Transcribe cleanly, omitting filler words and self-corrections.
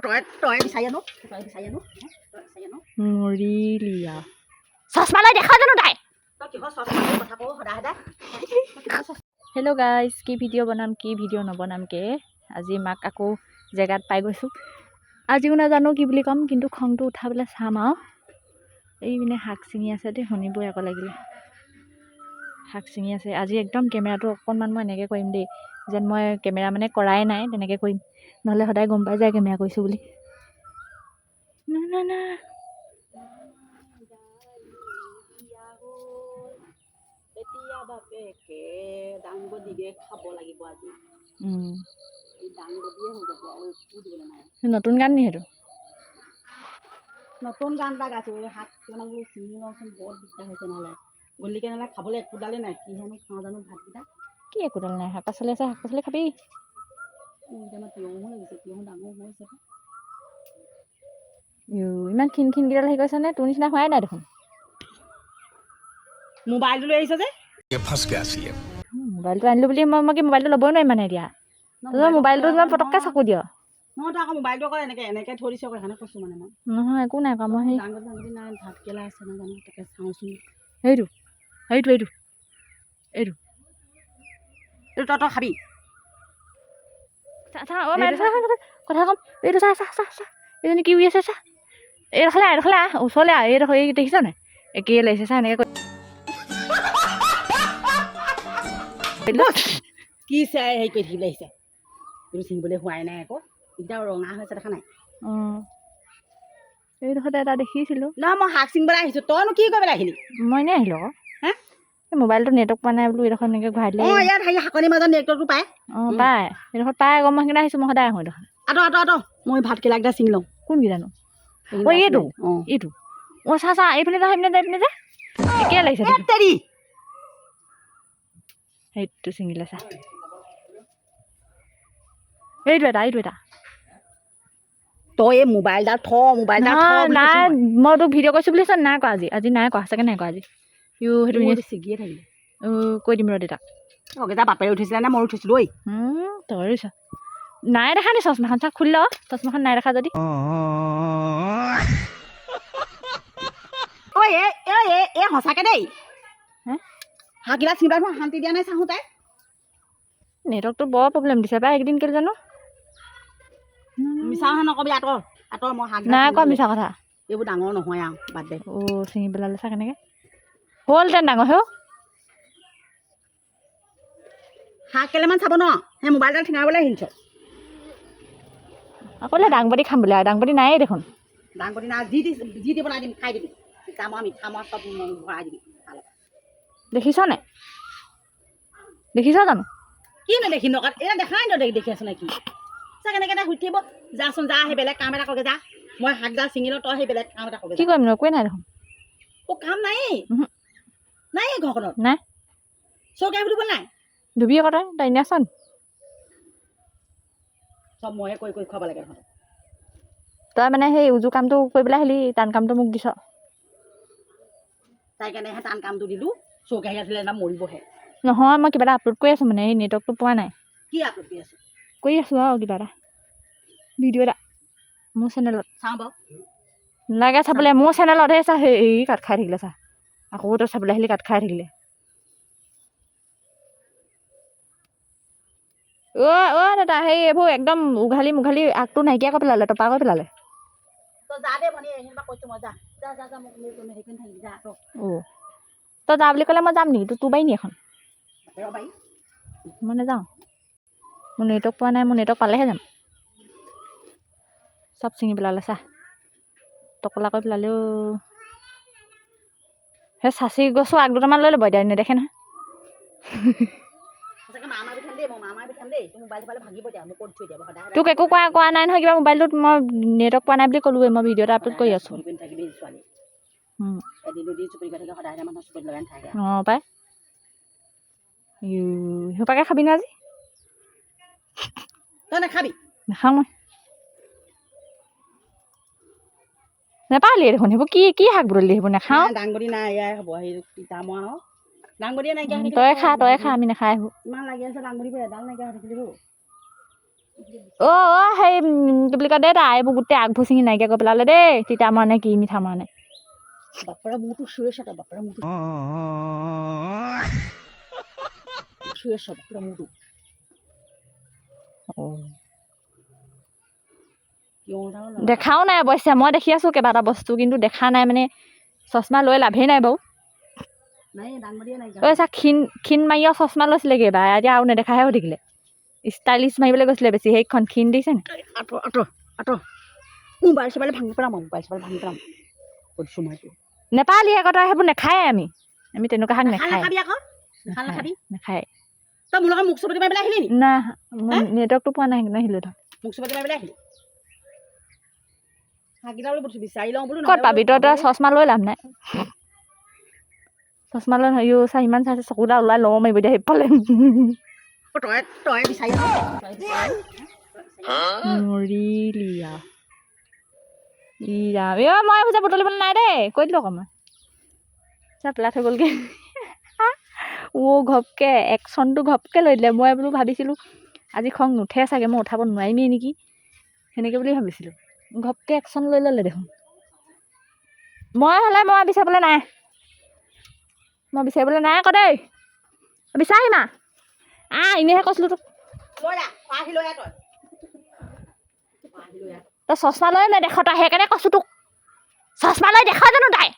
তই বিচাৰি আনো মৰিলিয়া চশমা লৈ দেখা জানো তাই তই কিহৰ চশমা কথা কওঁ সদায় হেল্ল' গাইজ কি ভিডিঅ' বনাম কি ভিডিঅ' নবনামকে আজি মাক আকৌ জেগাত পাই গৈছোঁ আজিও নাজানো কি বুলি ক'ম কিন্তু খংটো উঠাবলৈ চাম আৰু এই মানে শাক ছিঙি আছে দেই শুনিবই আকৌ লাগিলে শাক ছিঙি আছে আজি একদম কেমেৰাটো অকণমান মই এনেকৈ কৰিম দেই যেন মই কেমেৰা মানে কৰাই নাই তেনেকৈ কৰিম নহ'লে সদায় গম পাই যায় কেমেৰা কৰিছোঁ বুলি না না এতিয়া বাপেকে দাংবদিকে খাব লাগিব আজি এই দাংবদিয়ে হৈ যাব আৰু একো দিবলৈ নাই নতুন গান নি সেইটো নতুন গান এটা গাইছোঁ এই শাক কেইটামান চিঙি লওঁচোন বৰ দিগদাৰ হৈছে নহ'লে গলিকে নহ'লে খাবলৈ একোডালেই নাই কিহেনো খাওঁ জানো ভাতকেইটা কি একোডাল নাই শাক পাচলি আছে শাক পাচলি খাবি এতিয়া আমাৰ তিয়ঁহো লাগিছে তিয়ঁহ ডাঙৰ হৈছে ইমান ক্ষীণ কেইডাল হেৰি কৰিছে নে তোৰ নিচিনা হোৱাই নাই দেখোন মোবাইলটো লৈ আহিছে যে মোবাইলটো আনিলোঁ বুলি মই কি মোবাইলটো ল'বই নোৱাৰিম মানে এতিয়া তই মোবাইলটো ইমান পটককৈ চকু দিয় নহয় তই আকৌ মোবাইলটো আকৌ এনেকৈ থৈ দিছোঁ আকৌ সেইকাৰণে কৈছোঁ মানে মই নহয় একো নাই কোৱা মই সেই ডাঙৰ নাই ভাতকেৰেলা আছে ন জানো তাকে চাওঁচোন এইটো তই খাবি কথা ক'ম এইটো চা এইজনী কি উৰি আছে চা এইডোখৰলৈ ওচৰলৈ এইডোখৰ এই দেখিছ নাই একেই লাগিছে চা এনেকৈ কি চাই হেৰি কৰি থাকিবলৈ আহিছে এইটো ছিঙিবলৈ হোৱাই নাই আকৌ এতিয়া ৰঙা হৈছে দেখা নাই অঁ এইডোখৰতে এটা দেখিছিলোঁ নহয় মই শাক ছিঙিবলৈ আহিছোঁ তইনো কি কৰিবলৈ আহিলি মই এনেই আহিলোঁ আকৌ হে এই মোবাইলটো নেটৱৰ্ক পোৱা নাই বোলো এইডোখৰ এনেকৈ ঘূৰাই দিলে অঁ ইয়াত হেৰি শাকনিৰ মাজত নেটৱৰ্কটো পায় অঁ পায় এইডোখৰত পায় আকৌ মই সেইকাৰণে আহিছোঁ মই সদায় আহোঁ এইডোখৰ আঁতৰ মই ভাতকেৰেলাকেইটা ছিঙি লওঁ কোনকেইটানো অঁ এইটো অঁ চা এইফালে যা সেইপিনে যে একেই লাগিছে সেইটো ছিঙিলে চা এইটো এটা তই এই মোবাইলডাল নাই মই তোক ভিডিঅ' কৰিছোঁ বুলি নাই কোৱা আজি নাই কোৱা সঁচাকৈ নাই কোৱা আজি সেইটো ছিগিয়ে থাকিলে কৈ দিম ৰ দেউতাক অগেটা বাপেৰে উঠিছিলে নে মই উঠিছিলোঁ ঐ তই ৰুইছ নাই দেখা নি চশমাখন চা খুলি ল চশমাখন নাই দেখা যদি ঐ এই সঁচাকৈ দেই হাঁহকেইটা চিন্তা শান্তি দিয়া নাই চাহোঁ তাই নেটৱৰ্কটো বৰ প্ৰব্লেম দিছে পাই এইকেইদিন কেলৈ জানো মিছা কথা নকবি আঁতৰ মই হাঁহ নাই কোৱা মিছা কথা এইবোৰ ডাঙৰ নহয় আৰু বাদ দে ছিঙি পেলালে চা কেনেকৈ হ'লহেঁতেন ডাঙৰ হেও শাক কেলেমান চাব ন সেই মোবাইলডাল ঠিঙাবলৈ আহিছ আকৌ দাংবডি খাম বোলে দাংবডি নায়েই দেখোন দাংবডি নাই যি দি বনাই দিম খাই দিবি মিঠা মই চব ভৰাই দিবি দেখিছ জানো কি নেদেখি নকাত এয়া দেখাই দেখি আছো নে কি চা কেনেকৈ শুই থাকিব যাচোন যা সেই বেলেগ কাম এটা কগে যা মই শাকডাল ছিঙি লওঁ তই সেই বেলেগ কাম এটা কগে কি কৰিম একোৱে নাই দেখোন কাম নাই ঘৰখনত নাই চৌকাই ফুৰিব নাই ধুবি আকৌ তই এনেই আছ নি চব ময়ে কৰি খুৱাব লাগে তই মানে সেই উজু কামটো কৰিবলৈ আহিলি টান কামটো মোক দিছ তাই কাৰণেহে টান কামটো দিলোঁ চৌকাহি আছিলে না মৰিবহে নহয় মই কিবা এটা আপলোড কৰি আছোঁ মানে এই নেটৱৰ্কটো পোৱা নাই কি আপলোড কৰি আছোঁ আৰু কিবা এটা ভিডিঅ' এটা মোৰ চেনেলত চাওঁ বাৰু নালাগে চাবলৈ মোৰ চেনেলতহে চা হেৰি কাট খাই থাকিলে চা আকৌ তই চাবলৈ আহিলি কাট খাই থাকিলে দাদা সেই এইবোৰ একদম উঘালি মুঘালি আগটো নাইকিয়া কৰি পেলালে টপা কৰি পেলালে তই যা বুলি ক'লে মই যাম নেকি তোৰ বাৰী নি এখন মই নাযাওঁ মোৰ নেটৱৰ্ক পোৱা নাই মোৰ নেটৱৰ্ক পালেহে যাম চব ছিঙি পেলালে চা টকলা কৰি পেলালেও সেই চাচি গছো আগ দুটামান লৈ ল'ব এতিয়া নেদেখে নহয় তোক একো কোৱা নাই নহয় কিবা মোবাইলটোত মই নেটৱৰ্ক পোৱা নাই বুলি ক'লোৱে মই ভিডিঅ' এটা আপলোড কৰি আছোঁ অঁ পাই সেইপাকে খাবি নে আজি তই নাখাবি নাখাওঁ মই নেপালিয়ে দেখোন সেইবোৰ কি শাক বুটলি সেইবোৰ নাখাওঁ দাংবডি নাই এয়াই হ'ব সেই তিতামৰ আৰু দাংবডিয়ে নাইকিয়া তই খা আমি নাখাই আহিব ইমান লাগি আছে দাংবডি এডাল নাইকিয়া হৈ থাকিলে সেই কি বুলি কয় দে তাই এইবোৰ গোটেই আগবোৰ চিঙি নাইকিয়া কৰি পেলালে দেই তিতা মানে কি মিঠা মানে বাপৰা মোৰতো চুৱেছ এটা বাপৰা মোৰতো চুৱেছ বাপৰা মোৰতো দেখাও নাই অৱশ্যে মই দেখি আছোঁ কেইবাটা বস্তু কিন্তু দেখা নাই মানে চশমা লৈ লাভেই নাই বাৰু চা ক্ষীণ মাৰিও চশমা লৈছিলেগৈ এইবাৰ এতিয়া আৰু নেদেখাহে হৈ থাকিলে ষ্টাইলিছ মাৰিবলৈ গৈছিলে বেছি সেইখন ক্ষীণ দিছে নে মোবাইল চোবাইল ভাঙি পেলাম মোবাইল চোবাইল ভাঙি পেলাম নেপালী আকৌ তই সেইবোৰ নাখায় আমি তেনেকুৱা শাক নাখায় নাখায় তই মোৰ লগত মুখ চুপতি মাৰি পেলাই আহিলি নি না নেটৱৰ্কটো পোৱা নাই সেইকাৰণে আহিলোঁ মুখ চুপতি মাৰি পেলাই আহিলি শাককেইটা বোলো বিচাৰি লওঁ বোলো ক'ত পাবি তই চশমা লৈ লাভ নাই চশমা লৈ হেৰিও চা ইমান চাইছে চকুটা ওলাই লওঁ মাৰিব এতিয়া সেইফালে তই বিচাৰি মৰিলি মই এইবোৰ যে বুটলিবলৈ নাই দেই কৈ দিলোঁ আকৌ মই চা পেলাই থৈ গ'লগৈ ঘপকৈ একশ্যনটো ঘপকৈ লৈ দিলে মই বোলো ভাবিছিলোঁ আজি খং নুঠে চাগে মই উঠাব নোৱাৰিমেই নেকি সেনেকৈ বুলি ভাবিছিলোঁ ঘপকৈ একশ্যন লৈ ল'লে দেখোন মই হ'লে মই বিচাৰিবলৈ নাই আকৌ দেই বিচাৰিমা এনেইহে কৈছিলোঁ তোক তই চশমা লৈ নেদেখ তই সেইকাৰণে কৈছোঁ তোক চশমা লৈ দেখ জানো তাই